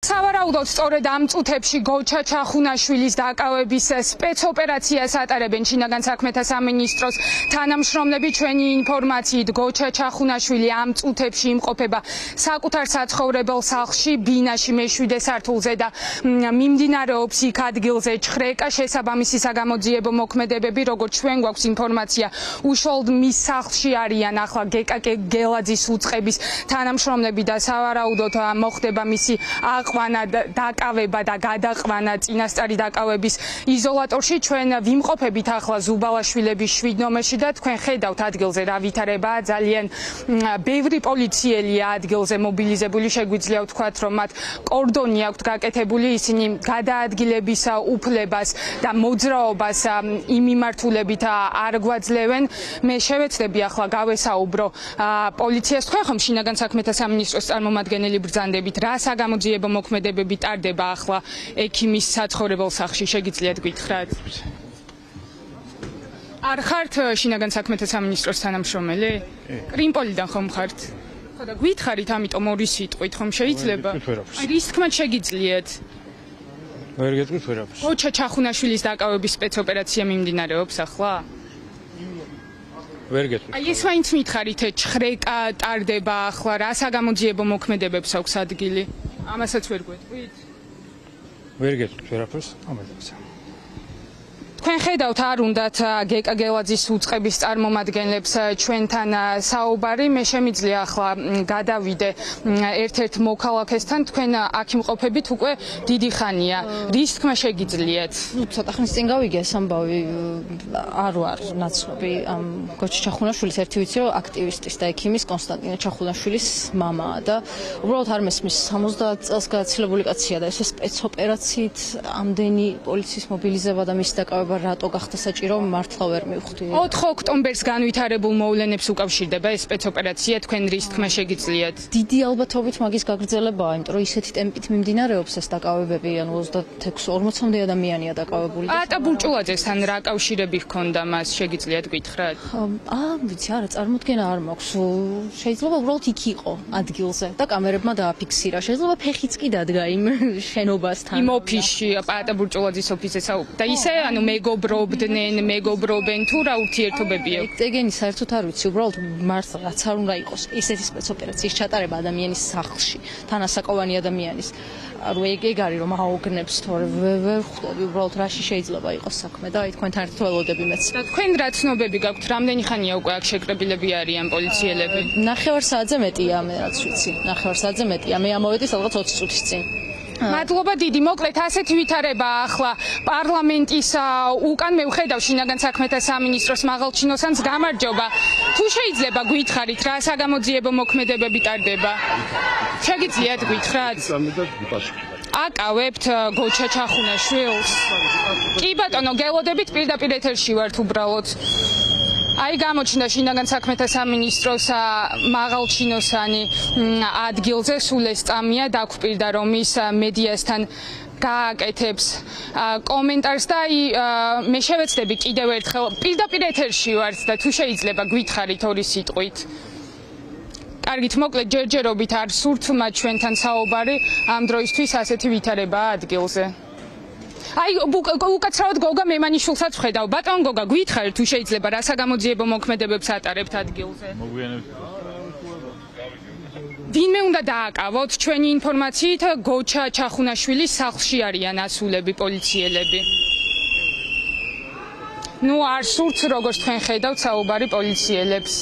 სავარაუდოდ სწორედ ამ წუთებში გოჩა ჩახუნაშვილის დაკავების სპეცოპერაციას ატარებენ შინაგან საქმეთა სამინისტროს თანამშრომლები. ჩვენი ინფორმაციით გოჩა ჩახუნაშვილი ამ წუთებში იმყოფება საკუთარ საცხოვრებელ სახლში ბინაში მე-7 სართულზე და მიმდინარეობს იქ ადგილზე ჩხრეკა. შესაბამისი საგამოძიებო მოქმედებები, როგორც ჩვენ გვაქვს ინფორმაცია, უშუალოდ მის სახლში არიან ახლა გეკაკე გელაძის უწყების თანამშრომლები და სავარაუდოდ მოხდება მისი დაკავება და გადაყვანა წინასწარი დაკავების იზოლატორში. ჩვენ ვიმყოფებით ახლა ზუბალაშვილების 7 ნომერში და თქვენ ხედავთ ადგილზე რა ვითარებაა. ძალიან ბევრი პოლიციელია ადგილზე მობილიზებული. შეგვიძლია ვთქვათ, რომ მათ კორდონი აქვთ გაკეთებული. ისინი გადაადგილების უფლებას და მოძრაობას იმ მიმართულებით არ გვაძლევენ. მე შევეცდები ახლა გავესაუბრო პოლიციას. თქვენ ხომ შინაგან საქმეთა სამინისტროს წარმომადგენელი ბრძანდებით, რა საგამოძიებო მოქმედებები ტარდება ახლა ექიმის საცხოვრებელ სახლში, შეგიძლიათ გითხრათ? არ ხართ შინაგან საქმეთა სამინისტროს თანამშრომელი? კრიმპოლიდან ხომ ხართ? ხო და გითხარით, ამიტომ ორი სიტყვით ხომ შეიძლება? რის თქმად შეგიძლიათ? ვერ გეტყვით ვერაფერს. გოჩა ჩახუნაშვილის დაკავების სპეცოპერაცია მიმდინარეობს ახლა? ვერ გეტყვით. აი ეს მაინც მითხარით, ჩხრეკა ტარდება ახლა, რა საგამოძიებო მოქმედებებს აქვს ადგილი? ამასაც ვერ გვეტყვით? ვერ გეტყვით ვერაფერს, ამაზე. თქვენ ხედავთ, არ უნდათ გეკა გელაძის უწყების წარმომადგენლებს ჩვენთან საუბარი. მე შემიძლია ახლა გადავიდე ერთ-ერთ მოქალაქესთან. თქვენ აქ იმყოფებით უკვე დიდი ხანია. რის თქმა შეგიძლიათ? ცოტა ხნის წინ გავიგე ეს ამბავი, არ ვარ ნაცნობი ამ გოჩა ჩახუნაშვილის, ერთი ვიცი რომ აქტივისტის და ექიმის კონსტანტინე ჩახუნაშვილის მამაა და უბრალოდ არ მესმის 70 წელს გაცილებული კაცია და ეს სპეცოპერაციით ამდენი პოლიციის მობილიზება და მისი დაკავება რატო გახდა საჭირო, მართლა ვერ მივხვდი. 4 ოქტომბერს განვითარებულ მოვლენებს უკავშირდება ეს სპეცოპერაცია, თქვენ რის თქმა შეგიძლიათ? დიდი ალბათობით მაგის გაგრძელებაა, იმიტომ რომ ისეთი ტემპით მიმდინარეობს ეს დაკავებები, ანუ 26-40 ადამიანია დაკავებული. ატა ბურჭულაძესთან რა კავშირები ჰქონდა მას, შეგიძლიათ გითხრათ? ვიცი, არა, წარმოდგენა არ მაქვს. შეიძლება უბრალოდ იქ იყო ადგილზე და კამერებმა დააფიქსირა. შეიძლება ფეხიც კი დადგა იმ შენობასთან. იმ ოფისში, ატა ბურჭულაძის ოფისზე და ისე, ანუ მეგობრობენ თუ რა ურთიერთობები აქვს? ეგენი საერთოდ არ ვიცი, უბრალოდ მართლა რაც არ უნდა იყოს ესეთი სპეცოპერაციის ჩატარება ადამიანის სახლში, თანასაკოვანი ადამიანის. ანუ ეგ არის რომ აოგნებს, თორე ვერ ხვდები უბრალოდ რაში შეიძლება იყოს საქმე და აი თქვენთან ერთად ველოდები მეც. და თქვენ რა ცნობები გაქვთ, რამდენი ხანია უკვე აქ შეკრებილები არიან პოლიციელები? 9 საათზე მეტია, მე რაც ვიცი. 9 საათზე მეტია. მე ამოვედი სადღაც 20 წუთის წინ. მადლობა დიდი. მოკლედ ასეთი ვითარება ახლა პარლამენტის უკან. მე ვხედავ შინაგან საქმეთა სამინისტროს მაღალჩინოსანს. გამარჯობა. თუ შეიძლება გითხარით, რა საგამოძიებო მოქმედებები ტარდება? შეგიძლიათ გითხრათ? აკავებთ გოჩა ჩახუნაშვილს? კი ბატონო, გელოდებით, პირდაპირ ეთერში ვართ უბრალოდ. აი გამოჩნდა შინაგან საქმეთა სამინისტროს მაღალჩინოსანი ადგილზე, სულ ეს წამია, დაგვპირდა რომ ის მედიასთან გააკეთებს კომენტარს და აი მე შევეცდები კიდევ ერთხელ პირდაპირ ეთერში ვართ და თუ შეიძლება გითხარით ორი სიტყვით. კარგით, მოკლედ ჯერჯერობით არ სურთ მათ ჩვენთან საუბარი, ამ დროისთვის ასეთი ვითარებაა ადგილზე. აი უკაცრავად გოგა მემანიშვილსაც ვხედავ. ბატონ გოგა, გითხარით თუ შეიძლება, რა საგამოძიებო მოქმედებებს ატარებთ ადგილზე? ვინმე უნდა დააკავოთ? ჩვენი ინფორმაციით გოჩა ჩახუნაშვილის სახლში არიან ასულები, პოლიციელები. ნუ არ სურთ, როგორც თქვენ ხედავთ, საუბარი პოლიციელებს.